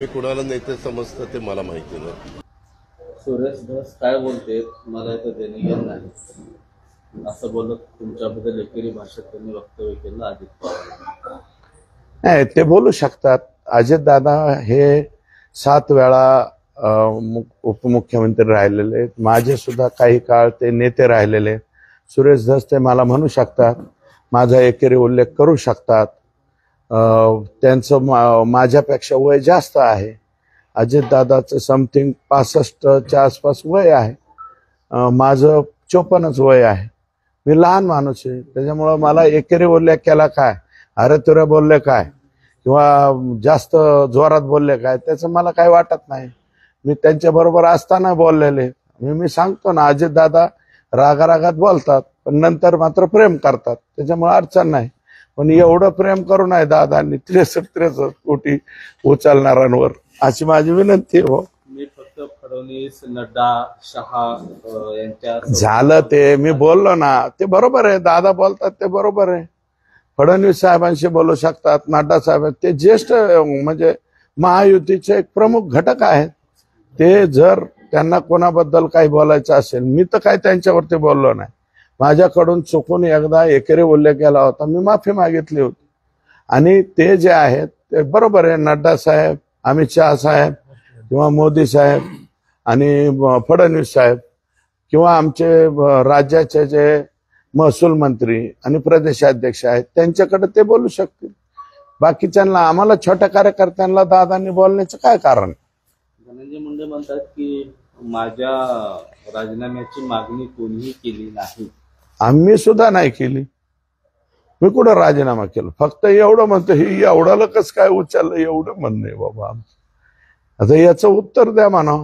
मी कुणाला नेते समजतं ते मला माहिती नाही. सुरेश धस काय बोलते मला तर देणे घेणं नाही असं बोलत तुमच्याबद्दल एकेरी भाषेत त्यांनी वक्तव्य केलं अजित पवार. नाही, ते बोलू शकतात. अजितदादा हे 7 वेळा उपमुख्यमंत्री राहिलेले, माझे सुद्धा काही काळ ते नेते राहिलेले. सुरेश धस ते मला म्हणू शकतात, माझा एकेरी उल्लेख करू शकतात. त्यांचं माझ्यापेक्षा वय जास्त आहे. अजितदादाचं समथिंग 65च्या आसपास वय आहे, माझं 54च वय आहे. मी लहान माणूस आहे, त्याच्यामुळं मला एकेरी उल्लेख केला काय, अरे तुरे बोलले काय किंवा जास्त जोरात बोलले काय, त्याचं मला काही वाटत नाही. मी त्यांच्या बरोबर असताना बोललेले. मी सांगतो ना, अजितदादा रागारागात बोलतात पण नंतर मात्र प्रेम करतात, त्याच्यामुळे अडचण नाही. पण एवढं प्रेम करू नये दादांनी 63 कोटी उचलणाऱ्यांवर, अशी माझी विनंती हो. मी फक्त फडणवीस, नड्डा, शहा यांच्या झालं ते मी बोललो ना, ते बरोबर आहे. दादा बोलतात ते बरोबर आहे. फडणवीस साहेबांशी बोलू शकतात, नड्डा साहेब ते ज्येष्ठ म्हणजे महायुतीचे एक प्रमुख घटक आहेत. ते जर त्यांना कोणाबद्दल काही बोलायचं असेल, मी तर काही त्यांच्यावरती बोललो नाही. माझ्याकडून चुकून एकदा एकेरी उल्लेख केला होता, मी माफी मागितली होती. आणि ते जे आहेत ते बरोबर आहे. नड्डा साहेब, अमित शहा साहेब किंवा मोदी साहेब आणि फडणवीस साहेब किंवा आमचे राज्याचे जे महसूल मंत्री आणि प्रदेशाध्यक्ष आहेत, त्यांच्याकडे ते बोलू शकतील. बाकीच्यांना, आम्हाला छोट्या कार्यकर्त्यांना दादांनी बोलण्याचं काय कारण? धनंजय मुंडे म्हणतात की माझ्या राजीनाम्याची मागणी कोणीही केली नाही. आम्ही सुद्धा नाही केली. मी कुठं राजीनामा केला, फक्त एवढं म्हणतो, ही एवढं कसं काय उचललं, एवढं म्हणणं बघा. आता याचं उत्तर द्या म्हणा.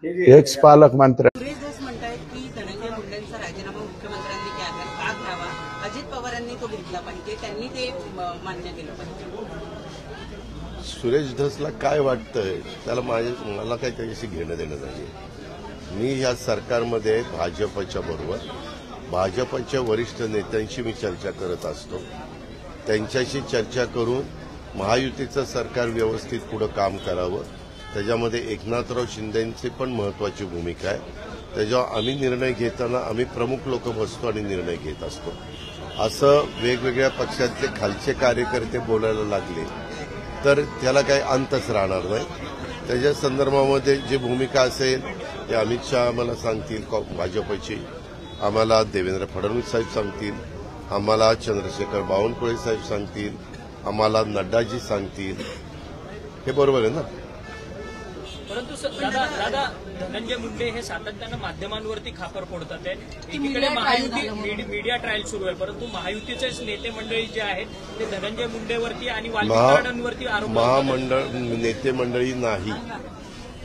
एक्स पालकमंत्री सुरेश धस म्हणतायत की धनंजय मुंडेंचा राजीनामा मुख्यमंत्र्यांनी का घ्यावा, अजित पवारांनी तो घेतला पाहिजे, त्यांनी ते मान्य केलं पाहिजे. सुरेश धसला काय वाटतंय त्याला मला काही त्याच्याशी घेणं देणं नाही. मी या सरकारमध्ये भाजपच्या बरोबर, भाजपच्या वरिष्ठ नेत्यांशी मी चर्चा करत असतो. त्यांच्याशी चर्चा करून महायुतीचं सरकार व्यवस्थित पुढं काम करावं, त्याच्यामध्ये एकनाथराव शिंदेंची पण महत्वाची भूमिका आहे. त्याच्यावर आम्ही निर्णय घेताना आम्ही प्रमुख लोक बसतो आणि निर्णय घेत असतो. असं वेगवेगळ्या पक्षातले खालचे कार्यकर्ते बोलायला लागले तर त्याला काही अंतच राहणार नाही. त्याच्या संदर्भामध्ये जी भूमिका असेल ते अमित शहा आम्हाला सांगतील, भाजपची आम्हाला देवेंद्र फडणवीस साहेब सांगतील, आम्हाला चंद्रशेखर बावनकुळे साहेब सांगतील, आम्हाला नड्डाजी सांगतील. हे बरोबर आहे ना. परंतु दादा धनंजय मुंडे हे सातत्यानं माध्यमांवरती खापर फोडतात. एकीकडे महायुती मीडिया ट्रायल सुरू आहे, परंतु महायुतीचे नेते मंडळी जे आहेत ते धनंजय मुंडेवरती आणि वाल्मिकांवरती आरोप. महामंडळ नेते मंडळी नाही,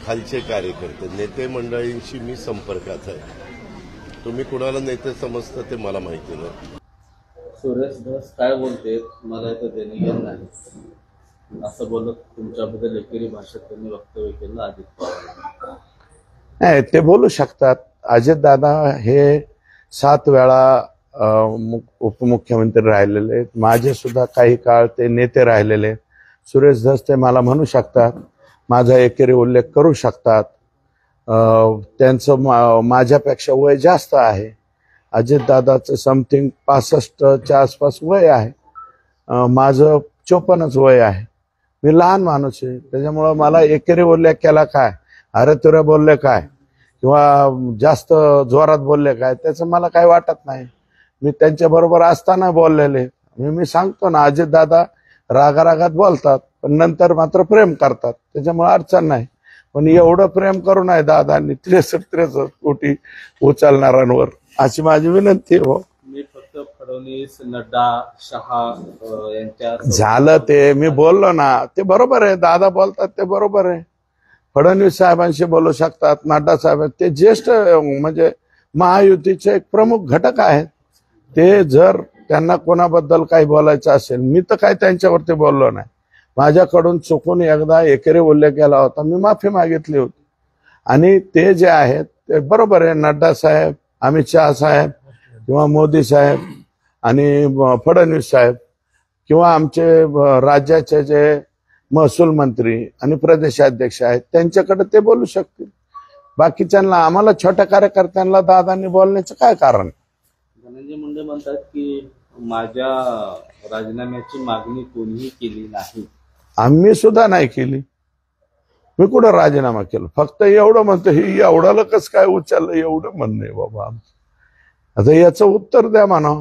खालचे कार्यकर्ते. नेते मंडळींशी मी संपर्कात आहे. तुम्ही कुणाला नेते समजतं ते मला माहिती नाही. सुरेश धस काय बोलते मला तर देणे घेणं नाही असं बोलत तुमच्याबद्दल एकेरी भाषेत त्यांनी वक्तव्य केलं अजित पवार. नाही, ते बोलू शकतात. अजितदादा हे 7 वेळा उपमुख्यमंत्री राहिलेले, माझे सुद्धा काही काळ ते नेते राहिलेले. सुरेश धस ते मला म्हणू शकतात, माझा एकेरी उल्लेख करू शकतात. त्यांचं माझ्यापेक्षा वय जास्त आहे. अजितदादाचं समथिंग 65च्या आसपास वय आहे, माझं 54च वय आहे. मी लहान माणूस आहे, त्याच्यामुळं मला एकेरी उल्लेख केला काय, अरे तुरे बोलले काय किंवा जास्त जोरात बोलले काय, त्याचं मला काही वाटत नाही. मी त्यांच्या बरोबर असताना बोललेले. मी सांगतो ना, अजितदादा रागारागात बोलतात पण नंतर मात्र प्रेम करतात, त्याच्यामुळे अडचण नाही. पण एवढं प्रेम करू नये दादांनी 63 कोटी उचलणाऱ्यांवर, अशी माझी विनंती हो. मी फक्त फडणवीस, नड्डा, शहा यांच्या झालं ते मी बोललो ना, ते बरोबर आहे. दादा बोलतात ते बरोबर आहे. फडणवीस साहेबांशी बोलू शकतात, नड्डा साहेब ते ज्येष्ठ म्हणजे महायुतीचे एक प्रमुख घटक आहेत. ते जर त्यांना कोणाबद्दल काही बोलायचं असेल, मी तर काही त्यांच्यावरती बोललो नाही. माझ्याकडून चुकून एकदा एकेरी उल्लेख केला होता, मी माफी मागितली होती. आणि ते जे आहेत ते बरोबर आहे. नड्डा साहेब, अमित शहा साहेब किंवा मोदी साहेब आणि फडणवीस साहेब किंवा आमचे राज्याचे जे महसूल मंत्री आणि प्रदेशाध्यक्ष आहेत त्यांच्याकडे ते बोलू शकतील. बाकीच्यांना आम्हाला छोट्या कार्यकर्त्यांना दादांनी बोलण्याचं काय कारण? धनंजय मुंडे म्हणतात की माझ्या राजीनाम्याची मागणी कोणीही केली नाही. आम्ही सुद्धा नाही केली. मी कुठं राजीनामा केला? फक्त एवढं म्हणतो ही एवढं कस काय उचललं एवढं म्हणणं आहे बाबा. आता याचं उत्तर द्या म्हणा.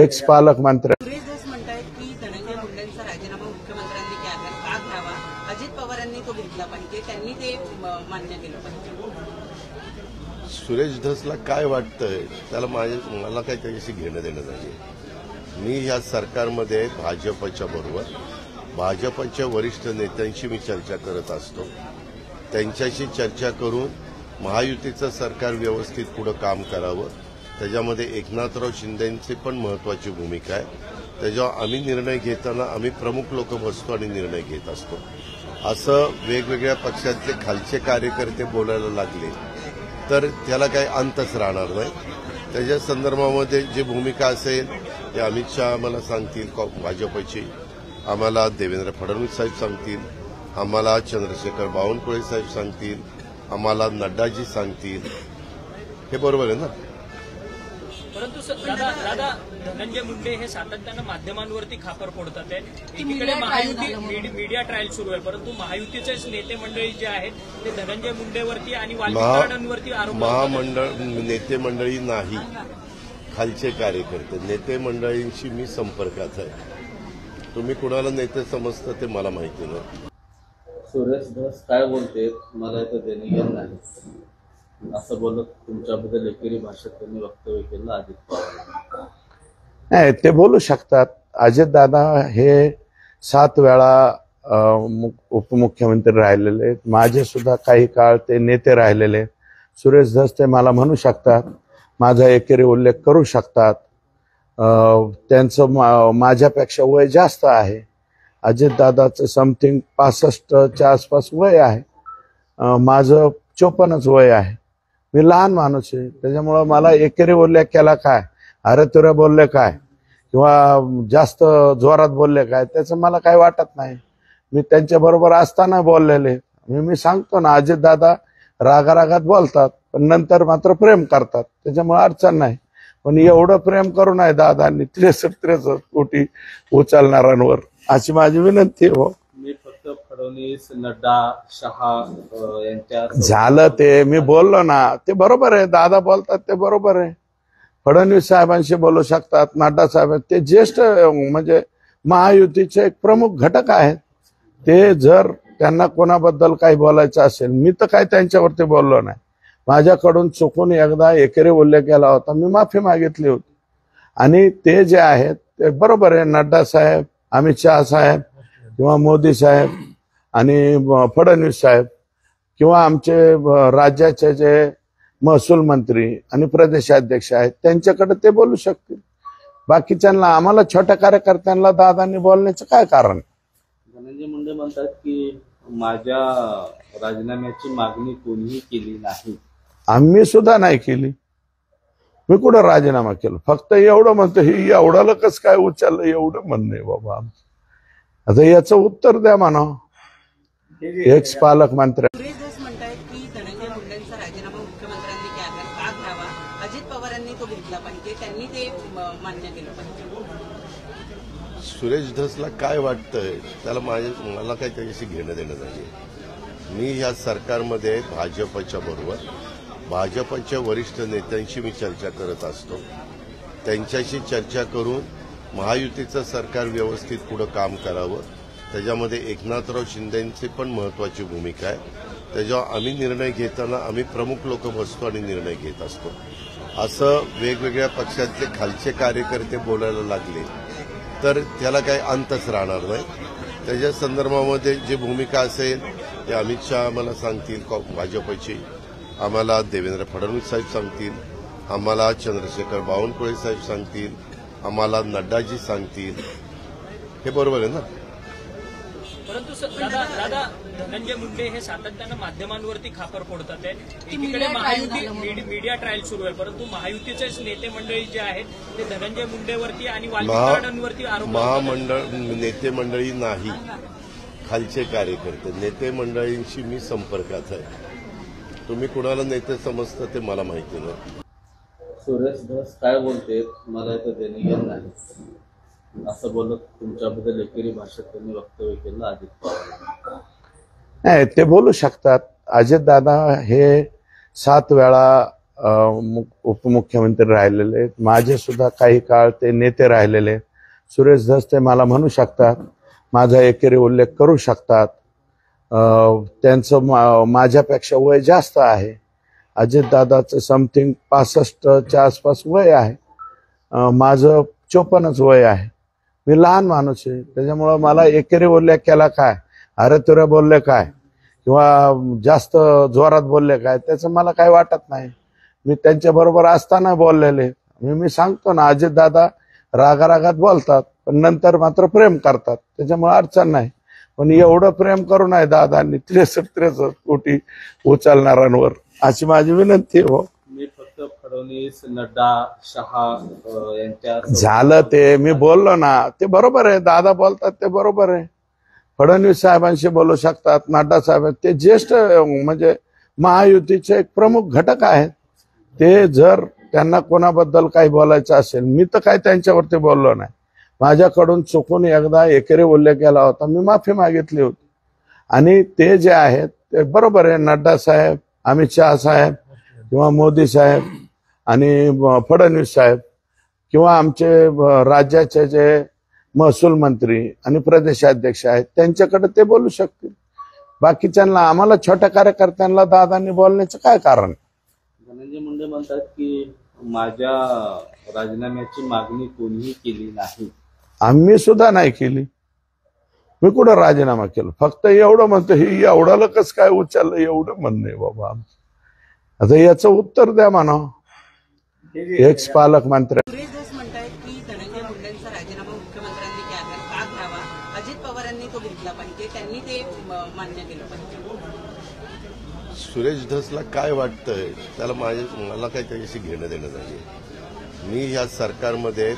एक्स पालकमंत्री सुरेश धस म्हणतायत की धनंजय मुंडेंचा राजीनामा मुख्यमंत्र्यांनी का घ्यावा, अजित पवारांनी तो घेतला पाहिजे, त्यांनी ते मान्य केलं पाहिजे. सुरेश धसला काय वाटतंय त्याला मला काही त्याच्याशी घेणं देणं नाही. मी या सरकारमध्ये भाजपच्या बरोबर भाजपच्या वरिष्ठ नेत्यांशी मी चर्चा करत असतो. त्यांच्याशी चर्चा करून महायुतीचं सरकार व्यवस्थित पुढं काम करावं. त्याच्यामध्ये एकनाथराव शिंदेंची पण महत्वाची भूमिका आहे. त्याच्यावर आम्ही निर्णय घेताना आम्ही प्रमुख लोक बसतो आणि निर्णय घेत असतो. असं वेगवेगळ्या पक्षातले खालचे कार्यकर्ते बोलायला लागले तर त्याला काही अंतच राहणार नाही. त्याच्या संदर्भामध्ये जी भूमिका असेल ते अमित शहा आम्हाला सांगतील, भाजपची आम्हाला देवेंद्र फडणवीस साहेब सांगतील, आम्हाला चंद्रशेखर बावनकुळे साहेब सांगतील, आम्हाला नड्डाजी सांगतील. हे बरोबर आहे ना? परंतु दादा धनंजय मुंडे हे सातत्यानं माध्यमांवरती खापर फोडतात. एकीकडे महायुती मीडिया ट्रायल सुरू आहे, परंतु महायुतीचे नेते मंडळी जे आहेत ते धनंजय मुंडेवरती आणि वाल्मिकांवरती आरोप महामंडळ नेते मंडळी नाही, खालचे कार्यकर्ते. नेते मंडळींशी मी संपर्कात आहे. तुम्ही कुणाला नेते समजता ते मला माहिती नाही. सुरेश धस काय बोलते मला तर देणे घेणं नाही असं बोलत तुमच्याबद्दल एकेरी भाषेत त्यांनी वक्तव्य केलं अजित पवार. नाही, ते बोलू शकतात. अजितदादा हे 7 वेळा उपमुख्यमंत्री राहिलेले आहेत. माझे सुद्धा काही काळ ते नेते राहिलेले. सुरेश धस ते मला म्हणू शकतात, माझा एकेरी उल्लेख करू शकतात. त्यांचं माझ्यापेक्षा वय जास्त आहे. अजितदादाचं समथिंग 65च्या आसपास वय आहे. माझं 54च वय आहे. मी लहान माणूस आहे. त्याच्यामुळं मला एकेरी उल्लेख केला काय, अरे तुरे बोलले काय किंवा जास्त जोरात बोलले काय त्याचं मला काही वाटत नाही. मी त्यांच्या बरोबर असताना बोललेले. मी सांगतो ना, अजितदादा रागारागात बोलतात पण नंतर मात्र प्रेम करतात. त्याच्यामुळे अडचण नाही. पण एवढं प्रेम करू नये दादांनी 63 कोटी उचलणाऱ्यांवर, अशी माझी विनंती आहे. हो, मी फक्त फडणवीस, नड्डा, शहा यांच्या झालं ते मी बोललो ना, ते बरोबर आहे. दादा बोलतात ते बरोबर आहे. फडणवीस साहेबांशी बोलू शकतात, नड्डा साहेब ते ज्येष्ठ म्हणजे महायुतीचे एक प्रमुख घटक आहेत. ते जर त्यांना कोणाबद्दल काही बोलायचं असेल, मी तर काही त्यांच्यावरती बोललो नाही. माझ्याकडून चुकून एकदा एकेरी उल्लेख केला होता, मी माफी मागितली होती. आणि ते जे आहेत ते बरोबर आहे. नड्डा साहेब, अमित शहा साहेब किंवा मोदी साहेब आणि फडणवीस साहेब किंवा आमचे राज्याचे जे महसूल मंत्री आणि प्रदेशाध्यक्ष आहेत त्यांच्याकडे ते बोलू शकतील. बाकीच्यांना आम्हाला छोट्या कार्यकर्त्यांना दादांनी बोलण्याचं काय कारण? धनंजय मुंडे म्हणतात की माझ्या राजीनाम्याची मागणी कोणीही केली नाही. आम्ही सुद्धा नाही केली. मी कुठं राजीनामा केला? फक्त एवढं म्हणतो ही एवढं कस काय उचललं एवढं म्हणणं आहे बाबा. आता याचं उत्तर द्या म्हणा. एक्स पालकमंत्री सुरेश धस म्हणतायत की धनंजय मुंडेंचा राजीनामा मुख्यमंत्र्यांनी का घ्यावा, अजित पवारांनी तो घेतला पाहिजे, त्यांनी ते मान्य केलं पाहिजे. सुरेश धसला काय वाटतंय त्याला मला काही त्याच्याशी घेणं देणं नाही. मी या सरकारमध्ये भाजपच्या बरोबर भाजपच्या वरिष्ठ नेत्यांशी मी चर्चा करत असतो. त्यांच्याशी चर्चा करून महायुतीचं सरकार व्यवस्थित पुढं काम करावं. त्याच्यामध्ये एकनाथराव शिंदेंची पण महत्वाची भूमिका आहे. त्याच्यावर आम्ही निर्णय घेताना आम्ही प्रमुख लोक बसतो आणि निर्णय घेत असतो. असं वेगवेगळ्या पक्षातले खालचे कार्यकर्ते बोलायला लागले तर त्याला काही अंतच राहणार नाही. त्याच्या संदर्भामध्ये जी भूमिका असेल ते अमित शहा आम्हाला सांगतील, भाजपची आम्हाला देवेंद्र फडणवीस साहेब सांगतील, आम्हाला चंद्रशेखर बावनकुळे साहेब सांगतील, आम्हाला नड्डाजी सांगतील. हे बरोबर आहे ना? परंतु दादा धनंजय मुंडे हे सातत्यानं माध्यमांवरती खापर फोडतात. एकीकडे महायुती मीडिया ट्रायल सुरू आहे, परंतु महायुतीचे नेते मंडळी जे आहेत ते धनंजय मुंडेवरती आणि वाल्मिकांवरती आरोप महामंडळ नेते मंडळी नाही, खालचे कार्यकर्ते नेते मंडळींशी मी संपर्कात आहे. तुम्ही कुणाला नेते समजता ते मला माहिती नाही. सुरेश धस काय बोलते मला इथं देणे घेणं नाही असं बोलत तुमच्याबद्दल एकेरी भाषेत त्यांनी वक्तव्य केलं अजित पवार. नाही, ते बोलू शकतात. अजितदादा हे 7 वेळा उपमुख्यमंत्री राहिलेले आहेत. माझे सुद्धा काही काळ ते नेते राहिलेले आहेत. सुरेश धस ते मला म्हणू शकतात, माझा एकेरी उल्लेख करू शकतात. त्यांचं माझ्यापेक्षा वय जास्त आहे. अजितदादाचं समथिंग 65च्या आसपास वय आहे. माझं 54च वय आहे. मी लहान माणूस आहे, त्याच्यामुळं मला एकेरी उल्लेख केला काय, अरे तुरे बोलले काय किंवा जास्त जोरात बोलले काय, त्याचं मला काही वाटत नाही. मी त्यांच्या बरोबर असताना बोललेले. मी सांगतो ना, अजितदादा रागारागात बोलतात पण नंतर मात्र प्रेम करतात, त्याच्यामुळे अडचण नाही. पण एवढं प्रेम करू नये दादांनी 63 कोटी उचलणाऱ्यांवर, अशी माझी विनंती हो. मी फक्त फडणवीस, नड्डा, शहा यांच्या झालं ते मी बोललो ना, ते बरोबर आहे. दादा बोलतात ते बरोबर आहे. फडणवीस साहेबांशी बोलू शकतात, नड्डा साहेब, ते ज्येष्ठ म्हणजे महायुतीचे एक प्रमुख घटक आहेत. ते जर त्यांना कोणाबद्दल काही बोलायचं असेल, मी तर काही त्यांच्यावरती बोललो नाही. माझ्याकडून चुकून एकदा एकेरी उल्लेख केला होता, मी माफी मागितली होती. आणि ते जे आहेत ते बरोबर आहे. नड्डा साहेब, अमित शहा साहेब किंवा मोदी साहेब आणि फडणवीस साहेब किंवा आमचे राज्याचे जे महसूल मंत्री आणि प्रदेशाध्यक्ष आहेत, त्यांच्याकडे ते बोलू शकतील. बाकीच्यांना, आम्हाला छोट्या कार्यकर्त्यांना दादांनी बोलण्याचं काय कारण? धनंजय मुंडे म्हणतात की माझ्या राजीनाम्याची मागणी कोणीही केली नाही. आम्ही सुद्धा नाही केली. मी कुठं राजीनामा केला? फक्त एवढं म्हणतो, ही एवढं कसं काय उचललं, एवढं म्हणणं आहे बाबा. आता याचं उत्तर द्या म्हणा. एक्स पालकमंत्री सुरेश धस म्हणतायत की धनंजय मुंडेंचा राजीनामा मुख्यमंत्र्यांनी का घ्यावा, अजित पवारांनी तो घेतला पाहिजे, त्यांनी ते मान्य केलं पाहिजे. सुरेश धसला काय वाटतंय त्याला मला काही त्याच्याशी घेणं देणं नाही. मी या सरकारमध्ये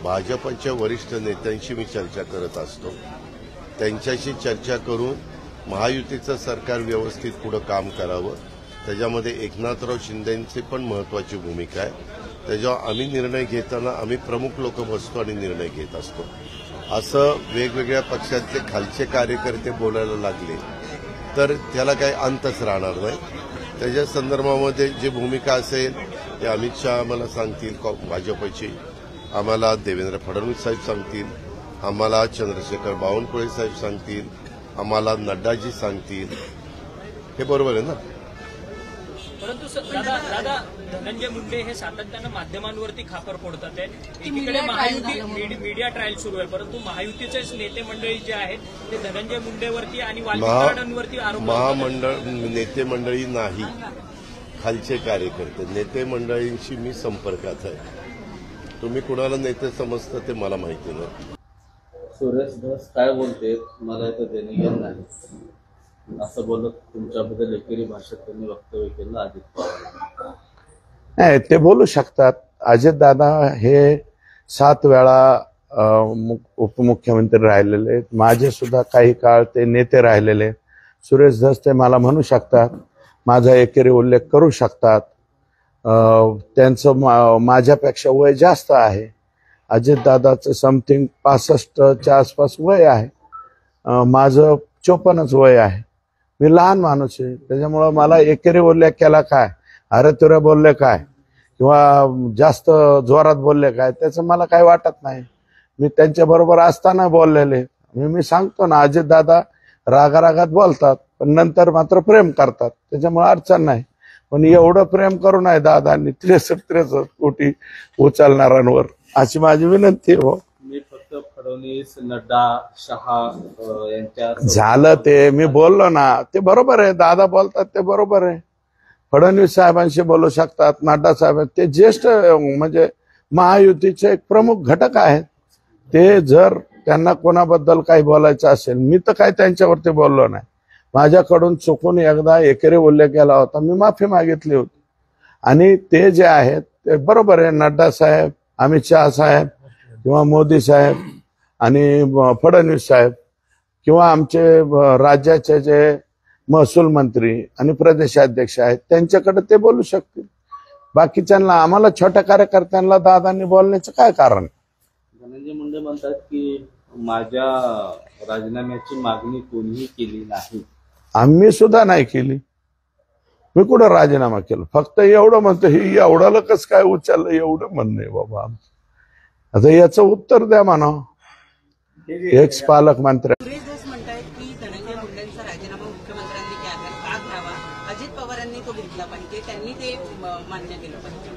भाजपच्या वरिष्ठ नेत्यांशी मी चर्चा करत असतो. त्यांच्याशी चर्चा करून महायुतीचं सरकार व्यवस्थित पुढं काम करावं, त्याच्यामध्ये एकनाथराव शिंदेंची पण महत्वाची भूमिका आहे. त्याच्यावर आम्ही निर्णय घेताना आम्ही प्रमुख लोक बसतो आणि निर्णय घेत असतो. असं वेगवेगळ्या पक्षातले खालचे कार्यकर्ते बोलायला लागले तर त्याला काही अंतच राहणार नाही. त्याच्या संदर्भामध्ये जी भूमिका असेल ते अमित शहा आम्हाला सांगतील, भाजपची आम्हाला देवेंद्र फडणवीस साहेब सांगतील, आम्हाला चंद्रशेखर बावनकुळे साहेब सांगतील, आम्हाला नड्डाजी सांगतील. हे बरोबर आहे ना? परंतु दादा धनंजय मुंडे हे सातत्यानं माध्यमांवरती खापर फोडतात. एकीकडे महायुती मीडिया ट्रायल सुरू आहे, परंतु महायुतीचे नेते मंडळी जे आहेत ते धनंजय मुंडेवरती आणि वाल्मिकांवरती आरोप महामंडळ नेते मंडळी नाही, खालचे कार्यकर्ते नेते मंडळींशी मी संपर्कात आहे. तुम्ही कुणाला नेते समजता ते मला माहिती नाही. सुरेश धस काय बोलते मला इथं देणे घेणं नाही असं बोलत तुमच्याबद्दल एकेरी भाषेत त्यांनी वक्तव्य केलं अजित पवार. नाही, ते बोलू शकतात. अजितदादा हे 7 वेळा उपमुख्यमंत्री राहिलेले आहेत. माझे सुद्धा काही काळ ते नेते राहिलेले आहेत. सुरेश धस ते मला म्हणू शकतात, माझा एकेरी उल्लेख करू शकतात. त्यांचं माझ्यापेक्षा वय जास्त आहे. अजितदादाचं समथिंग 65च्या आसपास वय आहे. माझं 54च वय आहे. मी लहान माणूस आहे, त्याच्यामुळं मला एकेरी उल्लेख केला काय, अरे तुरे बोलले काय किंवा जास्त जोरात बोलले काय, त्याचं मला काही वाटत नाही. मी त्यांच्या बरोबर असताना बोललेले. मी सांगतो ना, अजितदादा रागारागात बोलतात पण नंतर मात्र प्रेम करतात, त्याच्यामुळे अडचण नाही. पण एवढं प्रेम करू नये दादांनी 63 कोटी उचलणाऱ्यांवर, अशी माझी विनंती हो. मी फक्त फडणवीस, नड्डा, शहा यांच्या झालं ते मी बोललो ना, ते बरोबर आहे. दादा बोलतात ते बरोबर आहे. फडणवीस साहेबांशी बोलू शकतात, नड्डा साहेब, ते ज्येष्ठ म्हणजे महायुतीचे एक प्रमुख घटक आहेत. ते जर त्यांना कोणाबद्दल काही बोलायचं असेल, मी तर काही त्यांच्यावरती बोललो नाही. माझ्याकडून चुकून एकदा एकेरी उल्लेख केला होता, मी माफी मागितली होती. आणि ते जे आहेत ते बरोबर आहे. नड्डा साहेब, अमित शहा साहेब किंवा मोदी साहेब आणि फडणवीस साहेब किंवा आमचे राज्याचे जे महसूल मंत्री आणि प्रदेशाध्यक्ष आहेत त्यांच्याकडे ते बोलू शकतील. बाकीच्यांना आम्हाला छोट्या कार्यकर्त्यांना दादांनी बोलण्याचं काय कारण? धनंजय मुंडे म्हणतात की माझ्या राजीनाम्याची मागणी कोणीही केली नाही. आम्ही सुद्धा नाही केली. मी कुठं राजीनामा केला? फक्त एवढं म्हणतो ही एवढं कस काय उचललं एवढं म्हणणं आहे बाबा. आता याचं उत्तर द्या म्हणा एक्स पालकमंत्री. सुरेश धस म्हणतायत की धनंजय मुंडेंचा राजीनामा मुख्यमंत्र्यांनी का घ्यावा, अजित पवारांनी तो घेतला पाहिजे, त्यांनी ते मान्य केलं पाहिजे.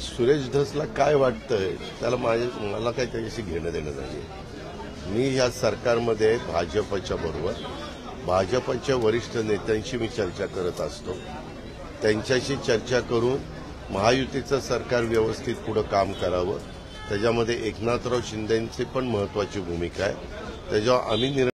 सुरेश धसला काय वाटतंय त्याला मला काही त्याच्याशी घेणं देणं नाही. मी या सरकारमध्ये भाजपच्या बरोबर भाजपच्या वरिष्ठ नेत्यांशी मी चर्चा करत असतो. त्यांच्याशी चर्चा करून महायुतीचं सरकार व्यवस्थित पुढं काम करावं, त्याच्यामध्ये एकनाथराव शिंदेंची पण महत्वाची भूमिका आहे. त्याच्यावर आम्ही